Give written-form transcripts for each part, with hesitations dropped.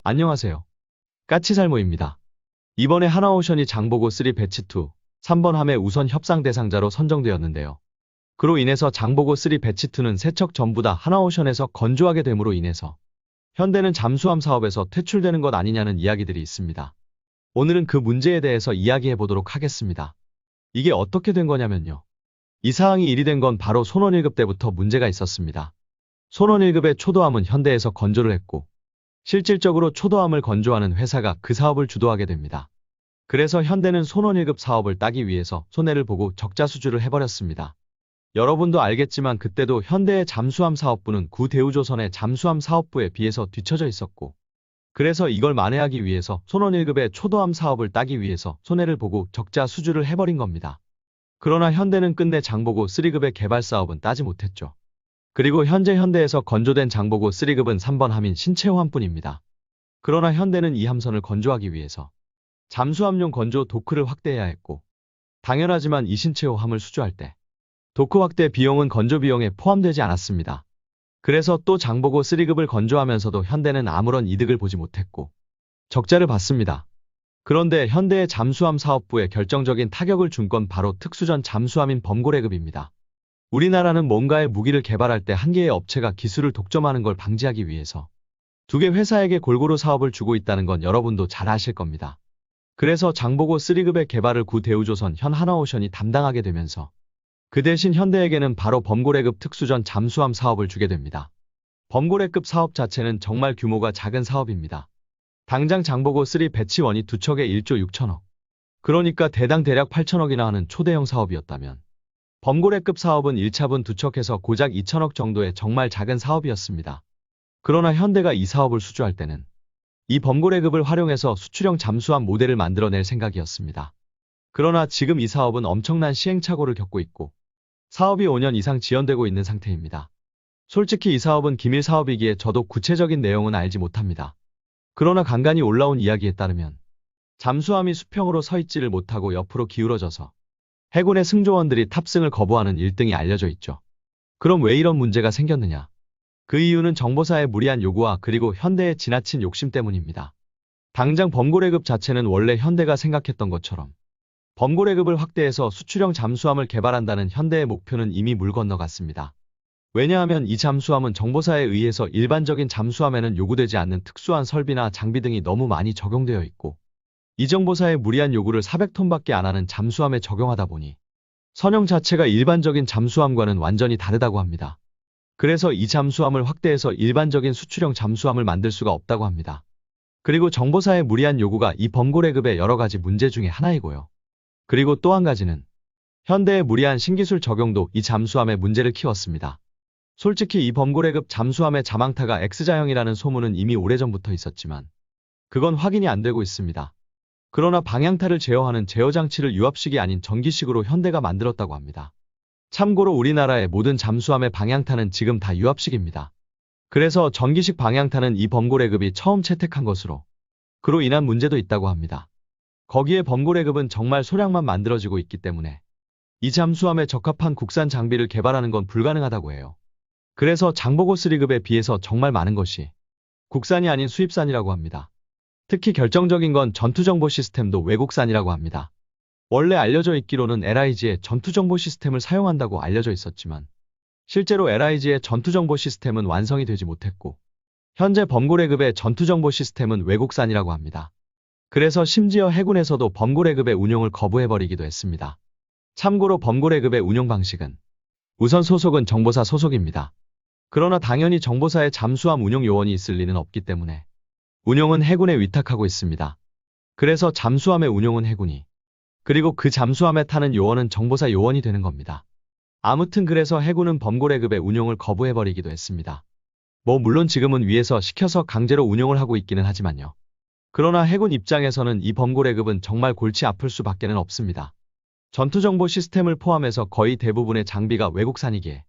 안녕하세요. 까치살모입니다. 이번에 하나오션이 장보고 3 배치2, 3번 함의 우선 협상 대상자로 선정되었는데요. 그로 인해서 장보고 3 배치2는 세척 전부 다 하나오션에서 건조하게 됨으로 인해서 현대는 잠수함 사업에서 퇴출되는 것 아니냐는 이야기들이 있습니다. 오늘은 그 문제에 대해서 이야기해 보도록 하겠습니다. 이게 어떻게 된 거냐면요. 이 사항이 일이 된 건 바로 손원 1급 때부터 문제가 있었습니다. 손원 1급의 초도함은 현대에서 건조를 했고 실질적으로 초도함을 건조하는 회사가 그 사업을 주도하게 됩니다. 그래서 현대는 손원 1급 사업을 따기 위해서 손해를 보고 적자 수주를 해버렸습니다. 여러분도 알겠지만 그때도 현대의 잠수함 사업부는 구대우조선의 잠수함 사업부에 비해서 뒤처져 있었고 그래서 이걸 만회하기 위해서 손원 1급의 초도함 사업을 따기 위해서 손해를 보고 적자 수주를 해버린 겁니다. 그러나 현대는 끝내 장보고 3급의 개발 사업은 따지 못했죠. 그리고 현재 현대에서 건조된 장보고 3급은 3번 함인 신체호함뿐입니다. 그러나 현대는 이 함선을 건조하기 위해서 잠수함용 건조 도크를 확대해야 했고 당연하지만 이 신체호함을 수주할 때 도크 확대 비용은 건조 비용에 포함되지 않았습니다. 그래서 또 장보고 3급을 건조하면서도 현대는 아무런 이득을 보지 못했고 적자를 봤습니다. 그런데 현대의 잠수함 사업부에 결정적인 타격을 준 건 바로 특수전 잠수함인 범고래급입니다. 우리나라는 뭔가의 무기를 개발할 때 한 개의 업체가 기술을 독점하는 걸 방지하기 위해서 두 개 회사에게 골고루 사업을 주고 있다는 건 여러분도 잘 아실 겁니다. 그래서 장보고 3급의 개발을 구대우조선 현 하나오션이 담당하게 되면서 그 대신 현대에게는 바로 범고래급 특수전 잠수함 사업을 주게 됩니다. 범고래급 사업 자체는 정말 규모가 작은 사업입니다. 당장 장보고 3 배치1이 두 척에 1조 6천억. 그러니까 대당 대략 8천억이나 하는 초대형 사업이었다면 범고래급 사업은 1차분 두 척해서 고작 2천억 정도의 정말 작은 사업이었습니다. 그러나 현대가 이 사업을 수주할 때는 이 범고래급을 활용해서 수출형 잠수함 모델을 만들어낼 생각이었습니다. 그러나 지금 이 사업은 엄청난 시행착오를 겪고 있고 사업이 5년 이상 지연되고 있는 상태입니다. 솔직히 이 사업은 기밀 사업이기에 저도 구체적인 내용은 알지 못합니다. 그러나 간간히 올라온 이야기에 따르면 잠수함이 수평으로 서 있지를 못하고 옆으로 기울어져서 해군의 승조원들이 탑승을 거부하는 일등이 알려져 있죠. 그럼 왜 이런 문제가 생겼느냐? 그 이유는 정보사의 무리한 요구와 그리고 현대의 지나친 욕심 때문입니다. 당장 범고래급 자체는 원래 현대가 생각했던 것처럼 범고래급을 확대해서 수출형 잠수함을 개발한다는 현대의 목표는 이미 물 건너갔습니다. 왜냐하면 이 잠수함은 정보사에 의해서 일반적인 잠수함에는 요구되지 않는 특수한 설비나 장비 등이 너무 많이 적용되어 있고 이 정보사의 무리한 요구를 400톤밖에 안 하는 잠수함에 적용하다 보니 선형 자체가 일반적인 잠수함과는 완전히 다르다고 합니다. 그래서 이 잠수함을 확대해서 일반적인 수출형 잠수함을 만들 수가 없다고 합니다. 그리고 정보사의 무리한 요구가 이 범고래급의 여러 가지 문제 중에 하나이고요. 그리고 또 한 가지는 현대의 무리한 신기술 적용도 이 잠수함의 문제를 키웠습니다. 솔직히 이 범고래급 잠수함의 자망타가 X자형이라는 소문은 이미 오래전부터 있었지만 그건 확인이 안 되고 있습니다. 그러나 방향타를 제어하는 제어장치를 유압식이 아닌 전기식으로 현대가 만들었다고 합니다. 참고로 우리나라의 모든 잠수함의 방향타는 지금 다 유압식입니다. 그래서 전기식 방향타는 이 범고래급이 처음 채택한 것으로 그로 인한 문제도 있다고 합니다. 거기에 범고래급은 정말 소량만 만들어지고 있기 때문에 이 잠수함에 적합한 국산 장비를 개발하는 건 불가능하다고 해요. 그래서 장보고 3급에 비해서 정말 많은 것이 국산이 아닌 수입산이라고 합니다. 특히 결정적인 건 전투정보 시스템도 외국산이라고 합니다. 원래 알려져 있기로는 LIG의 전투정보 시스템을 사용한다고 알려져 있었지만 실제로 LIG의 전투정보 시스템은 완성이 되지 못했고 현재 범고래급의 전투정보 시스템은 외국산이라고 합니다. 그래서 심지어 해군에서도 범고래급의 운용을 거부해버리기도 했습니다. 참고로 범고래급의 운용 방식은 우선 소속은 정보사 소속입니다. 그러나 당연히 정보사에 잠수함 운용 요원이 있을 리는 없기 때문에 운용은 해군에 위탁하고 있습니다. 그래서 잠수함의 운용은 해군이 그리고 그 잠수함에 타는 요원은 정보사 요원이 되는 겁니다. 아무튼 그래서 해군은 범고래급의 운용을 거부해버리기도 했습니다. 물론 지금은 위에서 시켜서 강제로 운용을 하고 있기는 하지만요. 그러나 해군 입장에서는 이 범고래급은 정말 골치 아플 수밖에는 없습니다. 전투정보 시스템을 포함해서 거의 대부분의 장비가 외국산이기에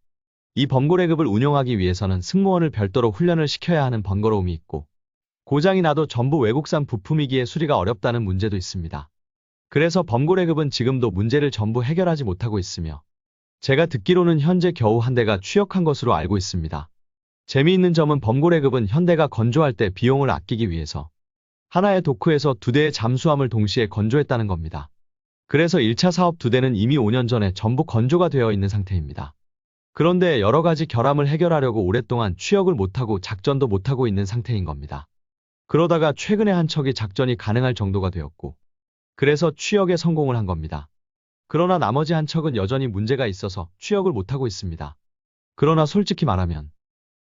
이 범고래급을 운용하기 위해서는 승무원을 별도로 훈련을 시켜야 하는 번거로움이 있고 고장이 나도 전부 외국산 부품이기에 수리가 어렵다는 문제도 있습니다. 그래서 범고래급은 지금도 문제를 전부 해결하지 못하고 있으며 제가 듣기로는 현재 겨우 한 대가 취역한 것으로 알고 있습니다. 재미있는 점은 범고래급은 현대가 건조할 때 비용을 아끼기 위해서 하나의 도크에서 2대의 잠수함을 동시에 건조했다는 겁니다. 그래서 1차 사업 2대는 이미 5년 전에 전부 건조가 되어 있는 상태입니다. 그런데 여러 가지 결함을 해결하려고 오랫동안 취역을 못하고 작전도 못하고 있는 상태인 겁니다. 그러다가 최근에 한 척이 작전이 가능할 정도가 되었고, 그래서 취역에 성공을 한 겁니다. 그러나 나머지 한 척은 여전히 문제가 있어서 취역을 못하고 있습니다. 그러나 솔직히 말하면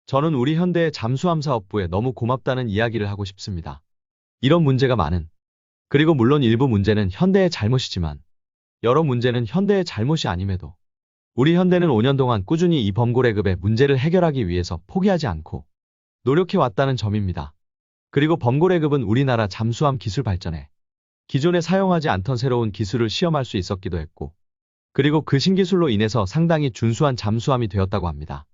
저는 우리 현대의 잠수함 사업부에 너무 고맙다는 이야기를 하고 싶습니다. 이런 문제가 많은, 그리고 물론 일부 문제는 현대의 잘못이지만 여러 문제는 현대의 잘못이 아님에도 우리 현대는 5년 동안 꾸준히 이 범고래급의 문제를 해결하기 위해서 포기하지 않고 노력해왔다는 점입니다. 그리고 범고래급은 우리나라 잠수함 기술 발전에 기존에 사용하지 않던 새로운 기술을 시험할 수 있었기도 했고, 그리고 그 신기술로 인해서 상당히 준수한 잠수함이 되었다고 합니다.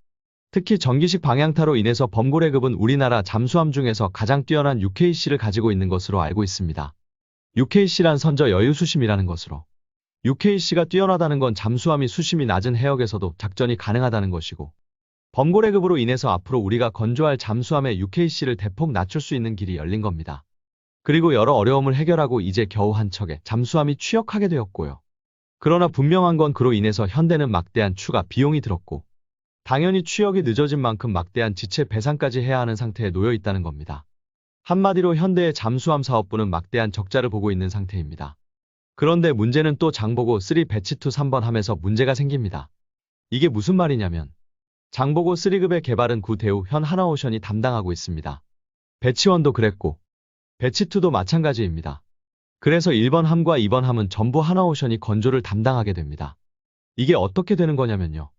특히 전기식 방향타로 인해서 범고래급은 우리나라 잠수함 중에서 가장 뛰어난 UKC를 가지고 있는 것으로 알고 있습니다. UKC란 선저 여유수심이라는 것으로, UKC가 뛰어나다는 건 잠수함이 수심이 낮은 해역에서도 작전이 가능하다는 것이고, 범고래급으로 인해서 앞으로 우리가 건조할 잠수함의 UKC를 대폭 낮출 수 있는 길이 열린 겁니다. 그리고 여러 어려움을 해결하고 이제 겨우 한 척의 잠수함이 취역하게 되었고요. 그러나 분명한 건 그로 인해서 현대는 막대한 추가 비용이 들었고, 당연히 취역이 늦어진 만큼 막대한 지체 배상까지 해야 하는 상태에 놓여 있다는 겁니다. 한마디로 현대의 잠수함 사업부는 막대한 적자를 보고 있는 상태입니다. 그런데 문제는 또 장보고 3 배치 2 3번 함에서 문제가 생깁니다. 이게 무슨 말이냐면 장보고 3급의 개발은 구대우 현 하나오션이 담당하고 있습니다. 배치 1도 그랬고 배치 2도 마찬가지입니다. 그래서 1번 함과 2번 함은 전부 하나오션이 건조를 담당하게 됩니다. 이게 어떻게 되는 거냐면요.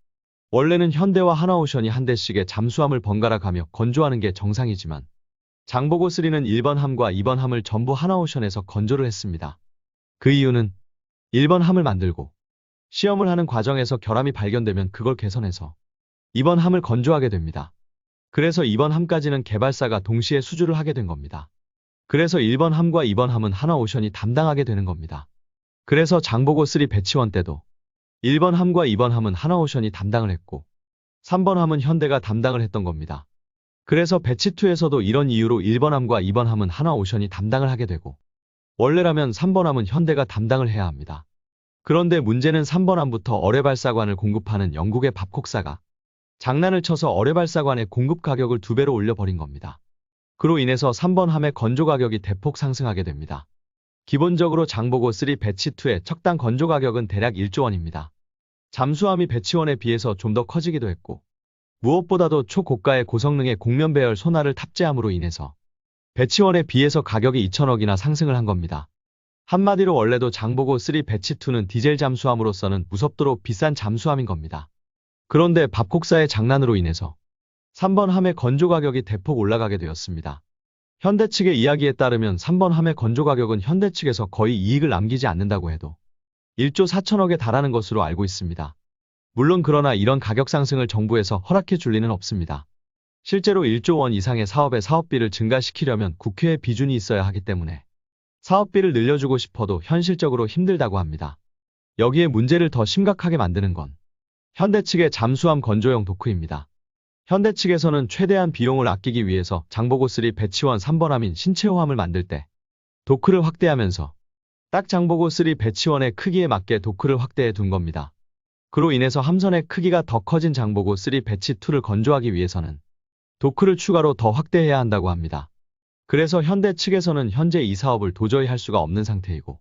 원래는 현대와 하나오션이 한 대씩의 잠수함을 번갈아 가며 건조하는 게 정상이지만 장보고 3는 1번 함과 2번 함을 전부 하나오션에서 건조를 했습니다. 그 이유는 1번 함을 만들고 시험을 하는 과정에서 결함이 발견되면 그걸 개선해서 2번 함을 건조하게 됩니다. 그래서 2번 함까지는 개발사가 동시에 수주를 하게 된 겁니다. 그래서 1번 함과 2번 함은 하나오션이 담당하게 되는 겁니다. 그래서 장보고 3 배치 1 때도 1번 함과 2번 함은 하나오션이 담당을 했고 3번 함은 현대가 담당을 했던 겁니다. 그래서 배치 2에서도 이런 이유로 1번 함과 2번 함은 하나오션이 담당을 하게 되고 원래라면 3번 함은 현대가 담당을 해야 합니다. 그런데 문제는 3번 함부터 어뢰발사관을 공급하는 영국의 밥콕사가 장난을 쳐서 어뢰발사관의 공급 가격을 2배로 올려버린 겁니다. 그로 인해서 3번 함의 건조 가격이 대폭 상승하게 됩니다. 기본적으로 장보고 3 배치 2의 척당 건조 가격은 대략 1조 원입니다. 잠수함이 배치 1에 비해서 좀 더 커지기도 했고 무엇보다도 초고가의 고성능의 곡면 배열 소나를 탑재함으로 인해서 배치 1에 비해서 가격이 2천억이나 상승을 한 겁니다. 한마디로 원래도 장보고 3 배치 2는 디젤 잠수함으로서는 무섭도록 비싼 잠수함인 겁니다. 그런데 밥콕사의 장난으로 인해서 3번 함의 건조 가격이 대폭 올라가게 되었습니다. 현대 측의 이야기에 따르면 3번 함의 건조 가격은 현대 측에서 거의 이익을 남기지 않는다고 해도 1조 4천억에 달하는 것으로 알고 있습니다. 물론 그러나 이런 가격 상승을 정부에서 허락해 줄 리는 없습니다. 실제로 1조 원 이상의 사업의 사업비를 증가시키려면 국회의 비준이 있어야 하기 때문에 사업비를 늘려주고 싶어도 현실적으로 힘들다고 합니다. 여기에 문제를 더 심각하게 만드는 건 현대 측의 잠수함 건조용 도크입니다. 현대 측에서는 최대한 비용을 아끼기 위해서 장보고 3 배치 1 3번 함인 신체호함을 만들 때 도크를 확대하면서 딱 장보고 3 배치 1의 크기에 맞게 도크를 확대해 둔 겁니다. 그로 인해서 함선의 크기가 더 커진 장보고 3 배치 2를 건조하기 위해서는 도크를 추가로 더 확대해야 한다고 합니다. 그래서 현대 측에서는 현재 이 사업을 도저히 할 수가 없는 상태이고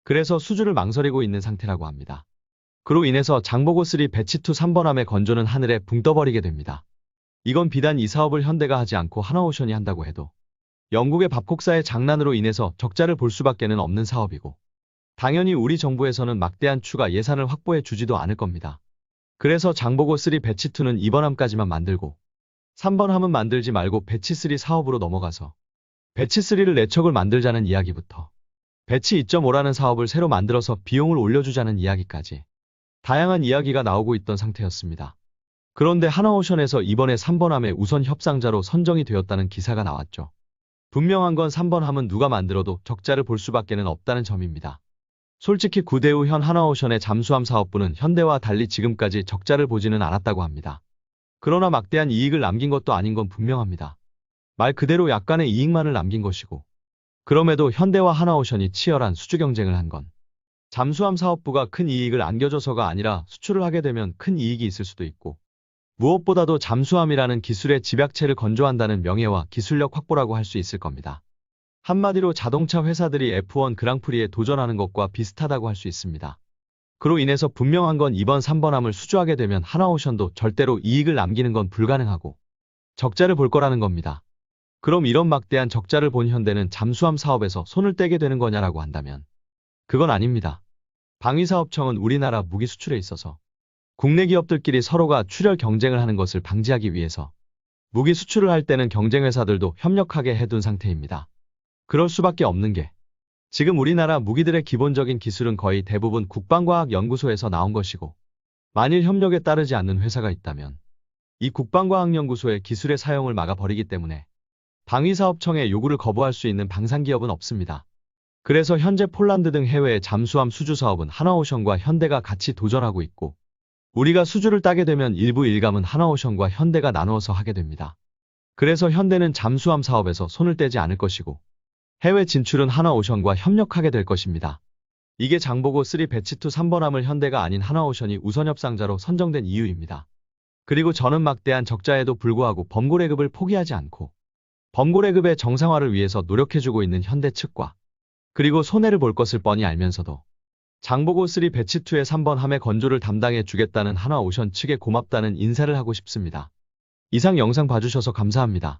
그래서 수주를 망설이고 있는 상태라고 합니다. 그로 인해서 장보고 3 배치 2 3번 함의 건조는 하늘에 붕 떠버리게 됩니다. 이건 비단 이 사업을 현대가 하지 않고 하나오션이 한다고 해도 영국의 밥콕사의 장난으로 인해서 적자를 볼 수밖에는 없는 사업이고 당연히 우리 정부에서는 막대한 추가 예산을 확보해 주지도 않을 겁니다. 그래서 장보고 3 배치 2는 2번 함까지만 만들고 3번 함은 만들지 말고 배치 3 사업으로 넘어가서 배치 3를 4척을 만들자는 이야기부터 배치 2.5라는 사업을 새로 만들어서 비용을 올려주자는 이야기까지 다양한 이야기가 나오고 있던 상태였습니다. 그런데 하나오션에서 이번에 3번 함의 우선 협상자로 선정이 되었다는 기사가 나왔죠. 분명한 건 3번 함은 누가 만들어도 적자를 볼 수밖에는 없다는 점입니다. 솔직히 구대우 현 하나오션의 잠수함 사업부는 현대와 달리 지금까지 적자를 보지는 않았다고 합니다. 그러나 막대한 이익을 남긴 것도 아닌 건 분명합니다. 말 그대로 약간의 이익만을 남긴 것이고, 그럼에도 현대와 하나오션이 치열한 수주 경쟁을 한 건 잠수함 사업부가 큰 이익을 안겨줘서가 아니라 수출을 하게 되면 큰 이익이 있을 수도 있고, 무엇보다도 잠수함이라는 기술의 집약체를 건조한다는 명예와 기술력 확보라고 할 수 있을 겁니다. 한마디로 자동차 회사들이 F1 그랑프리에 도전하는 것과 비슷하다고 할 수 있습니다. 그로 인해서 분명한 건 이번 3번함을 수주하게 되면 하나오션도 절대로 이익을 남기는 건 불가능하고 적자를 볼 거라는 겁니다. 그럼 이런 막대한 적자를 본 현대는 잠수함 사업에서 손을 떼게 되는 거냐라고 한다면 그건 아닙니다. 방위사업청은 우리나라 무기 수출에 있어서 국내 기업들끼리 서로가 출혈 경쟁을 하는 것을 방지하기 위해서 무기 수출을 할 때는 경쟁 회사들도 협력하게 해둔 상태입니다. 그럴 수밖에 없는 게 지금 우리나라 무기들의 기본적인 기술은 거의 대부분 국방과학연구소에서 나온 것이고, 만일 협력에 따르지 않는 회사가 있다면 이 국방과학연구소의 기술의 사용을 막아버리기 때문에 방위사업청의 요구를 거부할 수 있는 방산기업은 없습니다. 그래서 현재 폴란드 등 해외의 잠수함 수주 사업은 하나오션과 현대가 같이 도전하고 있고, 우리가 수주를 따게 되면 일부 일감은 하나오션과 현대가 나누어서 하게 됩니다. 그래서 현대는 잠수함 사업에서 손을 떼지 않을 것이고, 해외 진출은 하나오션과 협력하게 될 것입니다. 이게 장보고 3 배치2 3번함을 현대가 아닌 하나오션이 우선 협상자로 선정된 이유입니다. 그리고 저는 막대한 적자에도 불구하고 범고래급을 포기하지 않고 범고래급의 정상화를 위해서 노력해주고 있는 현대 측과, 그리고 손해를 볼 것을 뻔히 알면서도 장보고 3 배치2의 3번함의 건조를 담당해 주겠다는 하나오션 측에 고맙다는 인사를 하고 싶습니다. 이상 영상 봐주셔서 감사합니다.